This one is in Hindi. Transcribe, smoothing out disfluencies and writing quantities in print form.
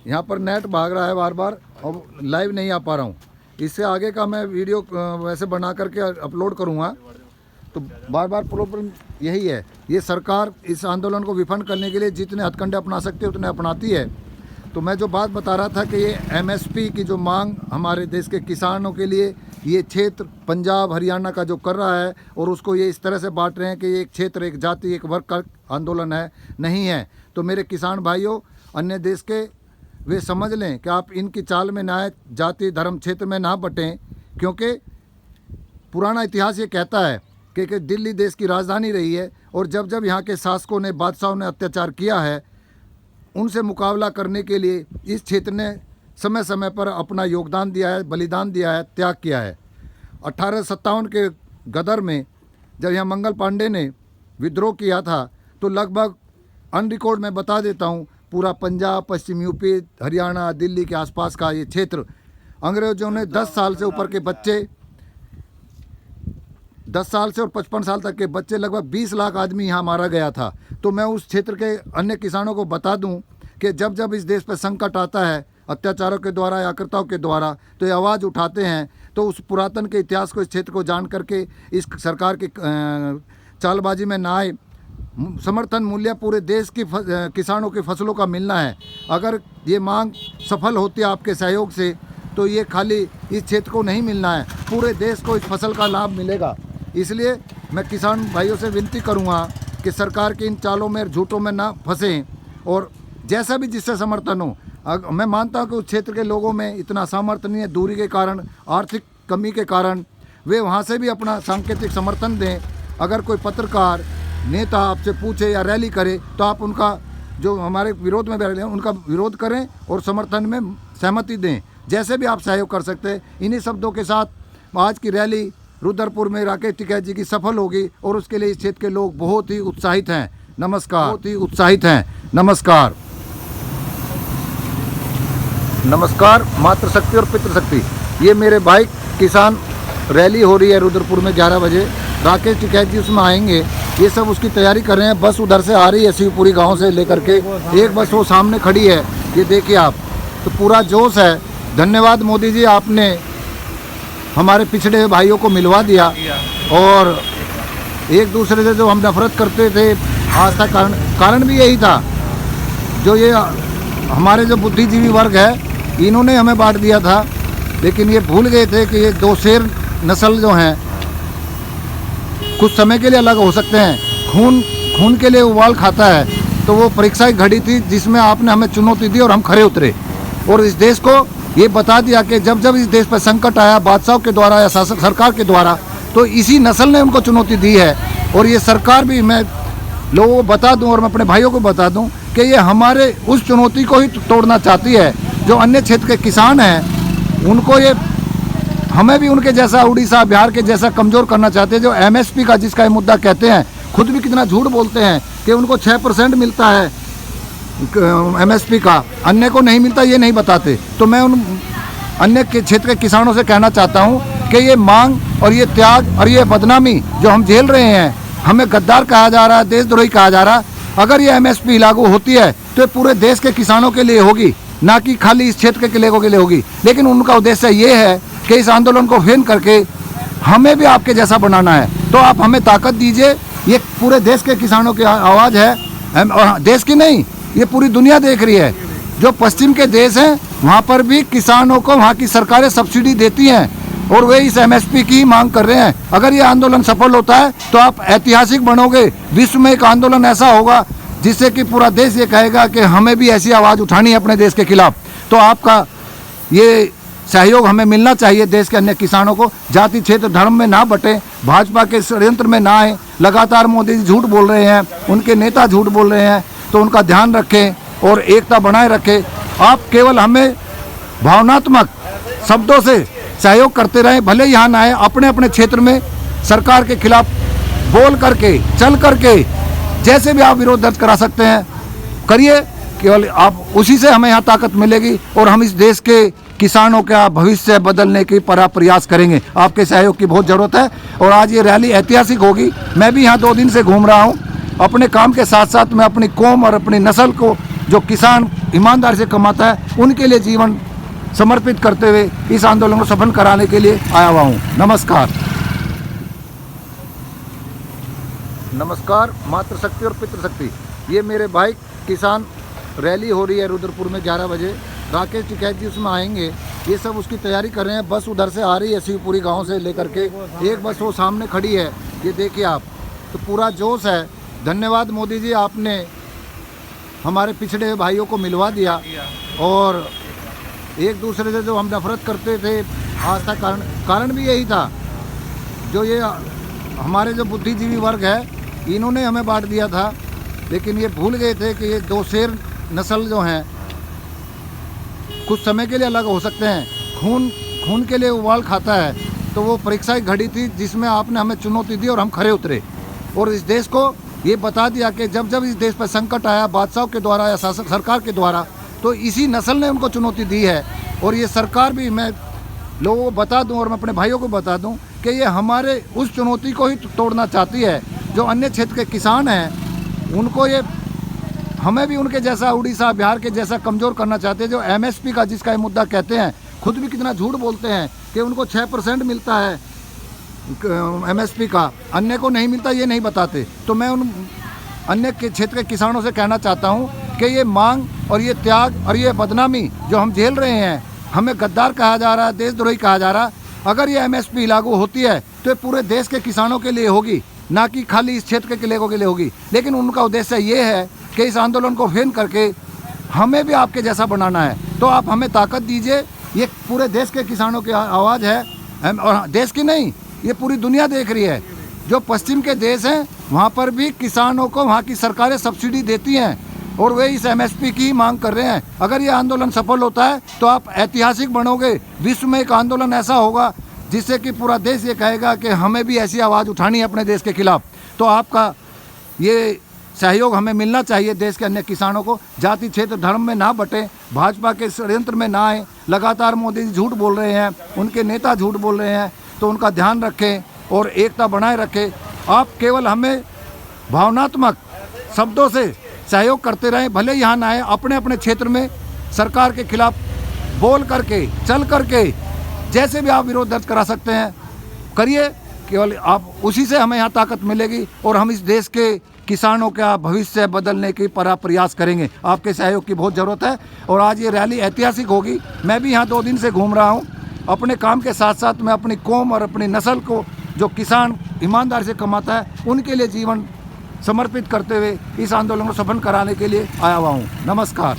यहाँ पर नेट भाग रहा है बार बार और लाइव नहीं आ पा रहा हूँ। इससे आगे का मैं वीडियो वैसे बना करके अपलोड करूँगा। तो बार बार प्रॉब्लम यही है, ये सरकार इस आंदोलन को विफल करने के लिए जितने हथकंडे अपना सकती है उतने अपनाती है। तो मैं जो बात बता रहा था कि ये एमएसपी की जो मांग हमारे देश के किसानों के लिए ये क्षेत्र पंजाब हरियाणा का जो कर रहा है और उसको ये इस तरह से बांट रहे हैं कि ये एक क्षेत्र, एक जाति, एक वर्ग का आंदोलन है, नहीं है। तो मेरे किसान भाइयों, अन्य देश के वे समझ लें कि आप इनकी चाल में ना आए, जाति धर्म क्षेत्र में ना बटें, क्योंकि पुराना इतिहास ये कहता है कि दिल्ली देश की राजधानी रही है और जब जब यहाँ के शासकों ने, बादशाहों ने अत्याचार किया है, उनसे मुकाबला करने के लिए इस क्षेत्र ने समय समय पर अपना योगदान दिया है, बलिदान दिया है, त्याग किया है। 1857 के गदर में जब यहाँ मंगल पांडे ने विद्रोह किया था तो लगभग अनरिकॉर्ड मैं बता देता हूँ, पूरा पंजाब, पश्चिम यूपी, हरियाणा, दिल्ली के आसपास का ये क्षेत्र अंग्रेज़ों ने 10 साल से ऊपर के बच्चे, 10 साल से और 55 साल तक के बच्चे, लगभग 20 लाख आदमी यहाँ मारा गया था। तो मैं उस क्षेत्र के अन्य किसानों को बता दूं कि जब जब इस देश पर संकट आता है अत्याचारों के द्वारा या आक्रताओं के द्वारा, तो ये आवाज़ उठाते हैं। तो उस पुरातन के इतिहास को, इस क्षेत्र को जान करके इस सरकार की चालबाजी में ना आए। समर्थन मूल्य पूरे देश की किसानों की फसलों का मिलना है। अगर ये मांग सफल होती है आपके सहयोग से, तो ये खाली इस क्षेत्र को नहीं मिलना है, पूरे देश को इस फसल का लाभ मिलेगा। इसलिए मैं किसान भाइयों से विनती करूंगा कि सरकार के इन चालों में, झूठों में ना फंसें और जैसा भी जिससे समर्थन हो। मैं मानता हूं कि उस क्षेत्र के लोगों में इतना सामर्थ्य नहीं है, दूरी के कारण, आर्थिक कमी के कारण, वे वहां से भी अपना सांकेतिक समर्थन दें। अगर कोई पत्रकार, नेता आपसे पूछे या रैली करे तो आप उनका, जो हमारे विरोध में रैली है, उनका विरोध करें और समर्थन में सहमति दें। जैसे भी आप सहयोग कर सकते हैं। इन्हीं शब्दों के साथ आज की रैली रुद्रपुर में राकेश टिकैत जी की सफल होगी और उसके लिए इस क्षेत्र के लोग बहुत ही उत्साहित हैं। नमस्कार। बहुत ही उत्साहित हैं। नमस्कार। नमस्कार। मातृशक्ति और पितृशक्ति, ये मेरे भाई किसान रैली हो रही है रुद्रपुर में 11 बजे। राकेश टिकैत जी उसमें आएंगे, ये सब उसकी तैयारी कर रहे हैं। बस उधर से आ रही है, शिवपुरी गांव से लेकर के एक बस वो सामने खड़ी है, ये देखिए आप। तो पूरा जोश है। धन्यवाद मोदी जी, आपने हमारे पिछड़े भाइयों को मिलवा दिया और एक दूसरे से जो हम नफरत करते थे आज तक, कारण भी यही था। जो ये हमारे जो बुद्धिजीवी वर्ग है, इन्होंने हमें बांट दिया था, लेकिन ये भूल गए थे कि ये दो शेर नस्ल जो हैं कुछ समय के लिए अलग हो सकते हैं। खून के लिए उबाल खाता है। तो वो परीक्षा की घड़ी थी जिसमें आपने हमें चुनौती दी और हम खरे उतरे और इस देश को ये बता दिया कि जब जब इस देश पर संकट आया बादशाहों के द्वारा या शासक सरकार के द्वारा, तो इसी नस्ल ने उनको चुनौती दी है। और ये सरकार भी, मैं लोगों को बता दूं और मैं अपने भाइयों को बता दूं कि ये हमारे उस चुनौती को ही तोड़ना चाहती है। जो अन्य क्षेत्र के किसान हैं उनको ये, हमें भी उनके जैसा, उड़ीसा बिहार के जैसा कमज़ोर करना चाहते हैं। जो एमएसपी का, जिसका ये मुद्दा कहते हैं, खुद भी कितना झूठ बोलते हैं कि उनको 6% मिलता है एमएसपी का, अन्य को नहीं मिलता, ये नहीं बताते। तो मैं उन अन्य के क्षेत्र के किसानों से कहना चाहता हूँ कि ये मांग और ये त्याग और ये बदनामी जो हम झेल रहे हैं, हमें गद्दार कहा जा रहा है, देशद्रोही कहा जा रहा है। अगर ये एमएसपी लागू होती है तो ये पूरे देश के किसानों के लिए होगी, ना कि खाली इस क्षेत्र के लोगों के लिए होगी। लेकिन उनका उद्देश्य ये है कि इस आंदोलन को फेल करके हमें भी आपके जैसा बनाना है। तो आप हमें ताकत दीजिए। ये पूरे देश के किसानों की आवाज़ है, देश की नहीं, ये पूरी दुनिया देख रही है। जो पश्चिम के देश हैं वहाँ पर भी किसानों को वहाँ की सरकारें सब्सिडी देती हैं और वे इस एमएसपी की मांग कर रहे हैं। अगर ये आंदोलन सफल होता है तो आप ऐतिहासिक बनोगे। विश्व में एक आंदोलन ऐसा होगा जिससे कि पूरा देश ये कहेगा कि हमें भी ऐसी आवाज़ उठानी है अपने देश के खिलाफ। तो आपका ये सहयोग हमें मिलना चाहिए। देश के अन्य किसानों को जाति, क्षेत्र, धर्म में ना बटे, भाजपा के षड्यंत्र में ना आए। लगातार मोदी जी झूठ बोल रहे हैं, उनके नेता झूठ बोल रहे हैं, तो उनका ध्यान रखें और एकता बनाए रखें। आप केवल हमें भावनात्मक शब्दों से सहयोग करते रहें, भले यहाँ ना आए, अपने अपने क्षेत्र में सरकार के खिलाफ बोल करके, चल करके, जैसे भी आप विरोध दर्ज करा सकते हैं करिए। केवल आप, उसी से हमें यहाँ ताकत मिलेगी और हम इस देश के किसानों का भविष्य बदलने की प्रयास करेंगे। आपके सहयोग की बहुत ज़रूरत है और आज ये रैली ऐतिहासिक होगी। मैं भी यहाँ 2 दिन से घूम रहा हूँ। अपने काम के साथ साथ मैं अपनी कौम और अपनी नस्ल को जो किसान ईमानदारी से कमाता है उनके लिए जीवन समर्पित करते हुए इस आंदोलन को सफल कराने के लिए आया हुआ हूँ। नमस्कार। नमस्कार मातृशक्ति और पितृशक्ति, ये मेरे भाई किसान रैली हो रही है रुद्रपुर में 11 बजे। राकेश टिकैत जी उसमें आएंगे, ये सब उसकी तैयारी कर रहे हैं। बस उधर से आ रही है शिवपुरी गांव से लेकर के, एक बस वो सामने खड़ी है, ये देखिए आप, तो पूरा जोश है। धन्यवाद मोदी जी, आपने हमारे पिछड़े भाइयों को मिलवा दिया और एक दूसरे से जो हम नफरत करते थे आज तक कारण भी यही था। जो ये हमारे जो बुद्धिजीवी वर्ग है इन्होंने हमें बांट दिया था, लेकिन ये भूल गए थे कि ये दो शेर नस्ल जो हैं कुछ समय के लिए अलग हो सकते हैं। खून के लिए उबाल खाता है, तो वो परीक्षा एक घड़ी थी जिसमें आपने हमें चुनौती दी और हम खरे उतरे और इस देश को ये बता दिया कि जब जब इस देश पर संकट आया बादशाहों के द्वारा या शासक सरकार के द्वारा, तो इसी नस्ल ने उनको चुनौती दी है। और ये सरकार भी, मैं लोगों को बता दूं और मैं अपने भाइयों को बता दूं कि ये हमारे उस चुनौती को ही तोड़ना चाहती है। जो अन्य क्षेत्र के किसान हैं उनको ये, हमें भी उनके जैसा उड़ीसा बिहार के जैसा कमज़ोर करना चाहते हैं। जो एमएसपी का जिसका ये मुद्दा कहते हैं, खुद भी कितना झूठ बोलते हैं कि उनको 6% मिलता है एमएसपी का, अन्य को नहीं मिलता, ये नहीं बताते। तो मैं उन अन्य के क्षेत्र के किसानों से कहना चाहता हूँ कि ये मांग और ये त्याग और ये बदनामी जो हम झेल रहे हैं, हमें गद्दार कहा जा रहा है, देशद्रोही कहा जा रहा है। अगर ये एमएसपी लागू होती है तो ये पूरे देश के किसानों के लिए होगी, ना कि खाली इस क्षेत्र के लोगों के लिए होगी। लेकिन उनका उद्देश्य ये है कि इस आंदोलन को फेल करके हमें भी आपके जैसा बनाना है। तो आप हमें ताकत दीजिए। ये पूरे देश के किसानों की आवाज़ है और देश की नहीं, ये पूरी दुनिया देख रही है। जो पश्चिम के देश हैं वहाँ पर भी किसानों को वहाँ की सरकारें सब्सिडी देती हैं और वे इस एमएसपी की मांग कर रहे हैं। अगर ये आंदोलन सफल होता है तो आप ऐतिहासिक बनोगे। विश्व में एक आंदोलन ऐसा होगा जिससे कि पूरा देश ये कहेगा कि हमें भी ऐसी आवाज़ उठानी है अपने देश के खिलाफ। तो आपका ये सहयोग हमें मिलना चाहिए। देश के अन्य किसानों को जाति क्षेत्र धर्म में ना बटें, भाजपा के षड्यंत्र में ना आए। लगातार मोदी जी झूठ बोल रहे हैं, उनके नेता झूठ बोल रहे हैं, तो उनका ध्यान रखें और एकता बनाए रखें। आप केवल हमें भावनात्मक शब्दों से सहयोग करते रहें, भले यहाँ ना आए, अपने अपने क्षेत्र में सरकार के खिलाफ बोल करके, चल करके, जैसे भी आप विरोध दर्ज करा सकते हैं करिए। केवल आप उसी से हमें यहाँ ताकत मिलेगी और हम इस देश के किसानों का भविष्य बदलने की प्रयास करेंगे। आपके सहयोग की बहुत ज़रूरत है और आज ये रैली ऐतिहासिक होगी। मैं भी यहाँ 2 दिन से घूम रहा हूँ। अपने काम के साथ साथ मैं अपनी कौम और अपनी नस्ल को, जो किसान ईमानदारी से कमाता है, उनके लिए जीवन समर्पित करते हुए इस आंदोलन को सफल कराने के लिए आया हुआ हूँ। नमस्कार।